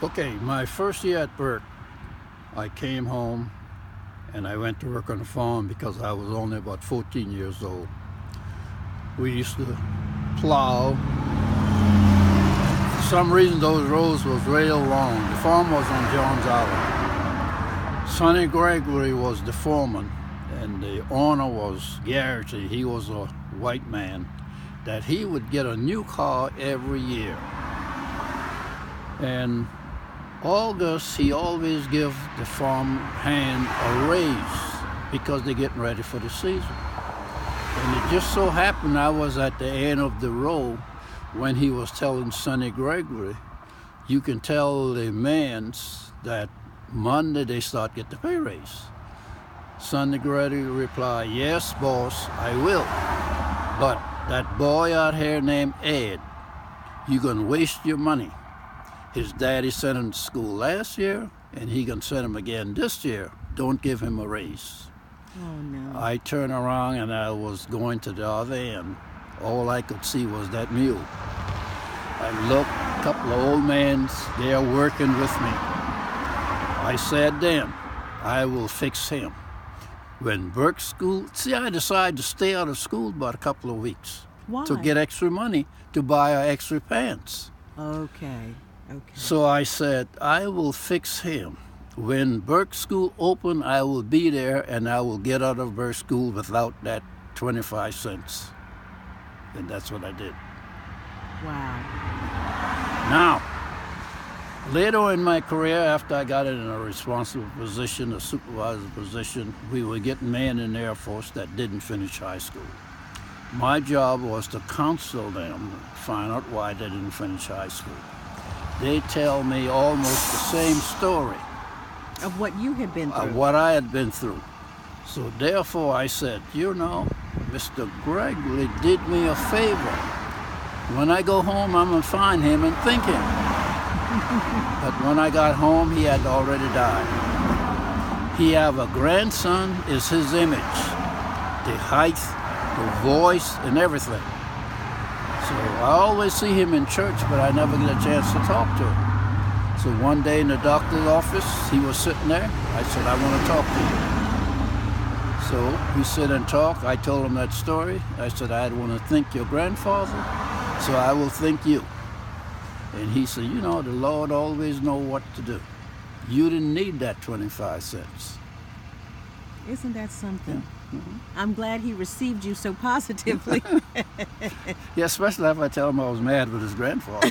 Okay, my first year at Burke, I came home and I went to work on the farm because I was only about 14 years old. We used to plow. For some reason, those roads was real long. The farm was on Johns Island. Sonny Gregory was the foreman, and the owner was Garrity. He was a white man. That he would get a new car every year. And August, he always give the farm hand a raise because they're getting ready for the season. And it just so happened I was at the end of the row when he was telling Sonny Gregory, you can tell the mans that Monday they start get the pay raise. Sonny Gregory replied, yes, boss, I will. But that boy out here named Ed, you're gonna waste your money. His daddy sent him to school last year, and he gonna send him again this year. Don't give him a raise. Oh, no. I turned around and I was going to the other end. All I could see was that mule. I looked, a couple of old men there working with me. I said then, I will fix him. When Burke School, I decided to stay out of school about a couple of weeks. Why? To get extra money to buy extra pants. Okay. So I said, I will fix him. When Burke School open, I will be there and I will get out of Burke School without that 25 cents. And that's what I did. Wow. Now, later in my career, after I got in a responsible position, a supervisor position, we were getting men in the Air Force that didn't finish high school. My job was to counsel them, find out why they didn't finish high school. They tell me almost the same story. Of what you had been through. Of what I had been through. So therefore I said, you know, Mr. Gregory did me a favor. When I go home, I'm going to find him and thank him. But when I got home, he had already died. He have a grandson, is his image. The height, the voice, and everything. So I always see him in church, but I never get a chance to talk to him. So one day in the doctor's office, he was sitting there. I said, I want to talk to you. So we sit and talk. I told him that story. I said, I want to thank your grandfather, so I will thank you. And he said, you know, the Lord always know what to do. You didn't need that 25 cents. Isn't that something? Yeah. Mm-hmm. I'm glad he received you so positively. Yeah, especially if I tell him I was mad with his grandfather.